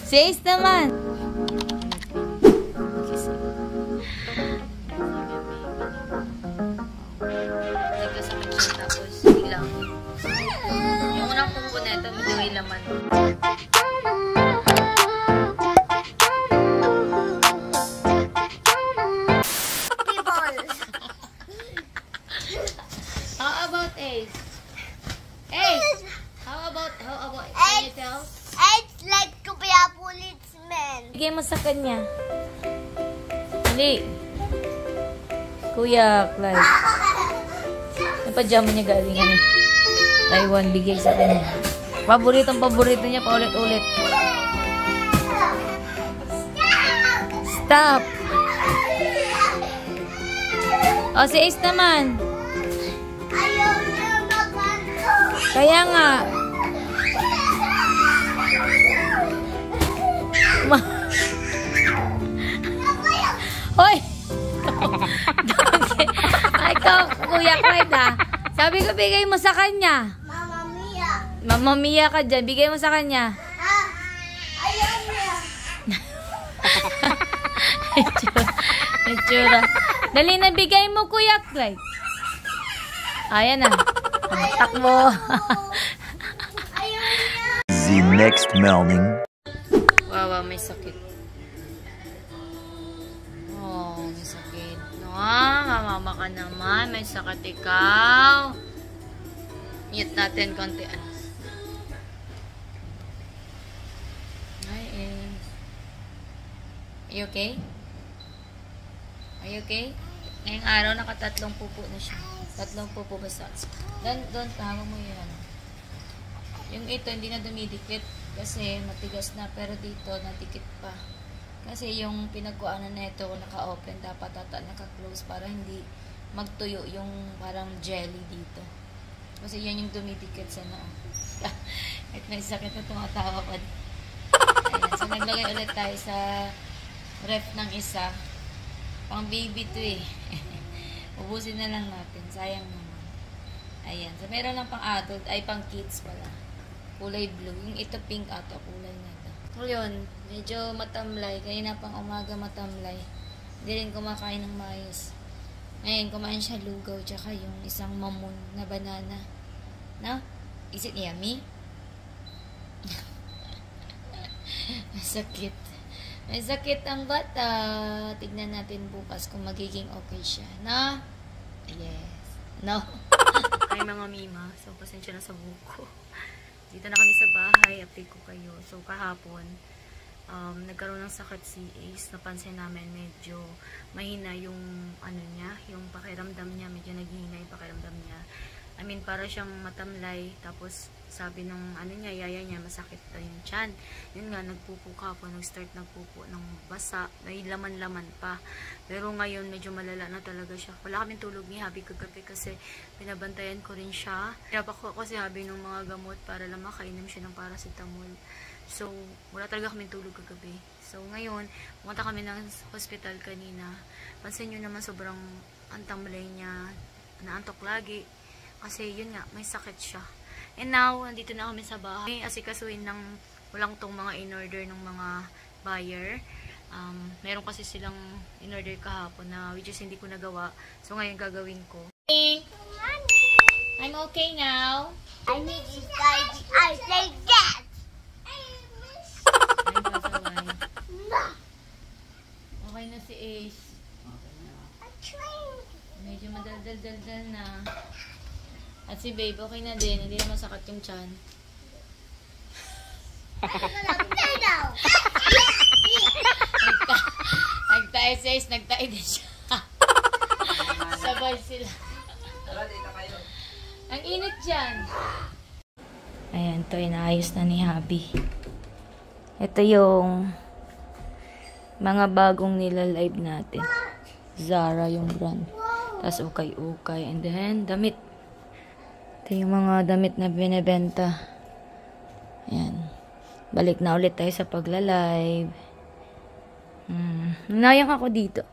Si Ace naman. Nagkasakit siya tapos biglang. Yung unang pungko na ito, medyo may laman. How about Ace? Ace! How about can you tell? It's like to be a policeman. Bigay mo sa kanya. Hindi. Kuya, Clyde. Yung pajama niya galing ano. Taiwan, bigay sa kanya. Paborito niya paulit-ulit. Stop! O, si Ace naman. Ayaw niya maganto. Kaya nga. Hoy! Ay, Kuya Clyde ah. Sabi ko, bigay mo sa kanya. Mama Mia. Mama Mia ka dyan. Bigay mo sa kanya. Ayaw niya. Itsura. Dali na, bigay mo, Kuya Clyde. Ayan na. Takbo. The next morning. Wow, may sakit. Oh, may sakit. No, mama ka naman. May sakit ikaw. Mute natin konti. Hi, Ace. Are you okay? Are you okay? Ngayong araw, nakatatlong pupo na siya. Tatlong pupo basta. Don't tama mo yun. Yung ito, hindi na dumidikit. Kasi matigas na. Pero dito, natikit pa. Kasi yung pinagkuanan na ito, naka-open, dapat naka-close para hindi magtuyo yung parang jelly dito. Kasi yan yung dumidikit sa noo. At may sakit na tumatawa pa. Ayan. So, naglagay ulit tayo sa ref ng isa. Pang baby to eh. Ubusin na lang natin. Sayang naman. Ayan. So, meron lang pang adult. Ay, pang kids pala. Kulay blue. Yung ito pink ata. Kulay na ito. So, yun. Medyo matamlay. Kanina pang umaga matamlay. Hindi rin kumakain ng maayos. Ngayon, kumain siya lugaw. Tsaka yung isang mamon na banana. No? Is it yummy? Masakit. May sakit ang bata. Tignan natin bukas kung magiging okay siya. No? Yes. No? Ay mga mima. So, pasensya na sa buko. Dito na kami sa bahay. Update ko kayo. So, kahapon, nagkaroon ng sakit si Ace. Napansin namin medyo mahina yung ano niya, yung pakiramdam niya. Medyo naghihina yung pakiramdam niya. I mean, para siyang matamlay. Tapos, sabi nung ano niya, yaya niya, masakit daw yung tiyan. Yun nga, nagpupo ka ako. Nag-start nagpupo ng basa. May laman-laman pa. Pero ngayon, medyo malala na talaga siya. Wala kaming tulog ni Habi kagabi kasi pinabantayan ko rin siya. Hirap ako kasi Habi ng mga gamot para lang makainom siya ng paracetamol. So, wala talaga kaming tulog kagabi. So, ngayon, pumunta kami ng hospital kanina. Pansin nyo naman sobrang antamlay niya. Naantok lagi. Kasi yun nga, may sakit siya. And now, nandito na kami sa bahay. Asikasuhin ng walang tong mga in-order ng mga buyer. Meron kasi silang in-order kahapon na which is hindi ko nagawa. So, ngayon gagawin ko. Hey, I'm okay now. I need to study. I say that. Okay na si Ace. Medyo madaldal-daldal na. At si Babe, okay na din. Hindi na masakit yung tiyan. Nagtae si Ace, nagtae din siya. Sabay sila. Ang init dyan. Ayan, ito inaayos na ni Habi. Ito yung mga bagong nila-live natin. Zara yung brand. Tapos ukay-ukay. And then, damit. Ito yung mga damit na binibenta. Ayan. Balik na ulit tayo sa pagla-live. Nayang ako dito.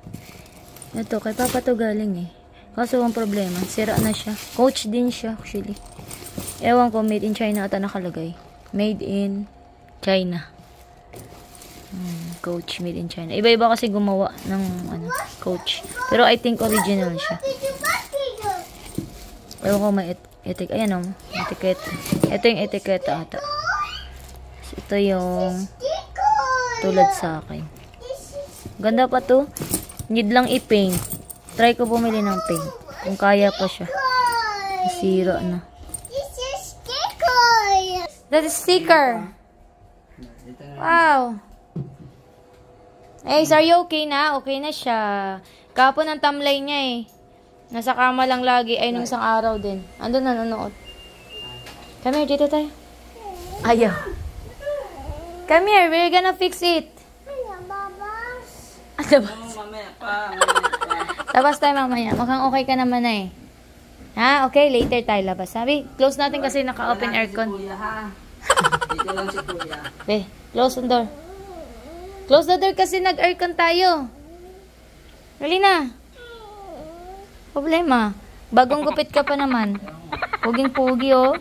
Ito, kay Papa to galing eh. Kaso ang problema, sira na siya. Coach din siya actually. Ewan ko, made in China ata nakalagay. Made in China. Coach, made in China. Iba-iba kasi gumawa ng Coach. Pero I think original siya. Ewan ko may ayan o, etiketa. Ito yung etiketa ata. So, ito yung tulad sa akin. Ganda pa to. Need lang i-paint. Try ko bumili ng paint. Kung kaya pa siya. Nasira na. That is sticker. Wow. Ace, are you okay na? Okay na siya. Kapon ang tamlay niya eh. Nasa kama lang lagi. Ay, nung isang araw din. Andun na nanonood. Come here, dito tayo. Ayaw. Come here, we're gonna fix it. Labas. Labas tayo mamaya. Mukhang okay ka naman na eh. Ha? Okay, later tayo labas. Sabi, close natin kasi naka-open aircon. Dito lang si Kuya. Be, close the door. Close the door kasi nag-aircon tayo. Dali na. Problema. Bagong gupit ka pa naman. Puging-pugi oh.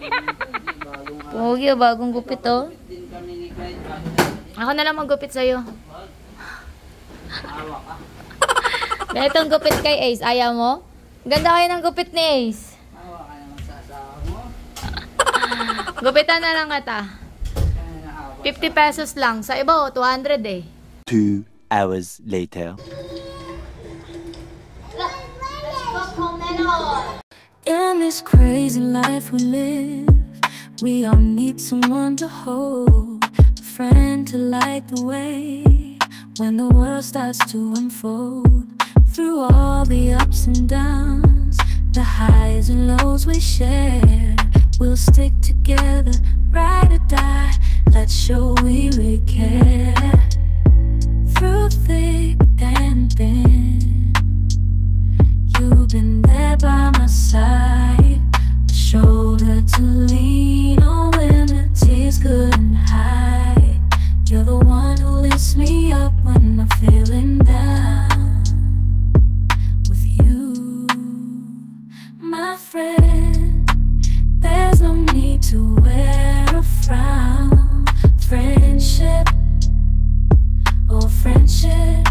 Pugi oh, bagong gupit oh. Ako na lang maggupit sa'yo. Ganitong gupit kay Ace. Ayaw mo? Ganda kayo ng gupit ni Ace. Awa ka naman sa asawa mo. Gupitan na lang kita. 50 pesos lang. Sa iba, 200 eh. 2 hours later. In this crazy life we live, we all need someone to hold, a friend to light the way when the world starts to unfold. Through all the ups and downs, the highs and lows we share, we'll stick together, ride or die. Let's show we really care. Through thick and thin, you've been there by my side, a shoulder to lean on when the tears couldn't hide. You're the one who lifts me up when I'm feeling down. With you, my friend, there's no need to wear a frown. Friendship, oh friendship,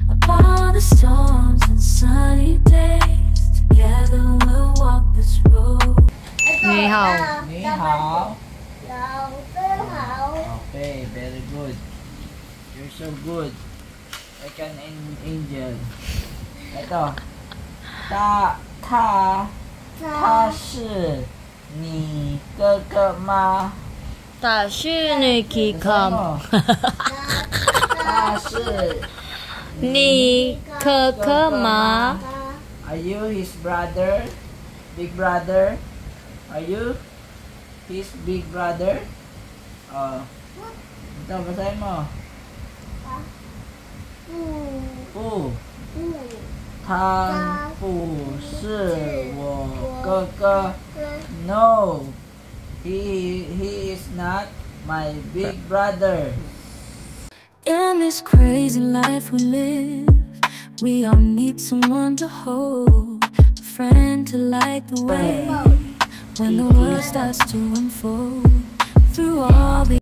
upon the storms and sunny days, together we'll walk this road. Ni hao. Ni hao. Okay, very good. You're so good. Like an angel. Ito. Ta shi ni ge ge ma. 他是你 Kikam， Ta shi 你可可吗？ Are you his brother? Big brother? Are you his big brother? Oh. Ito, basahin mo. Bu. 他不是我哥哥. No. He is not my big brother. In this crazy life we live, we all need someone to hold, a friend to light the way when the world starts to unfold. Through all the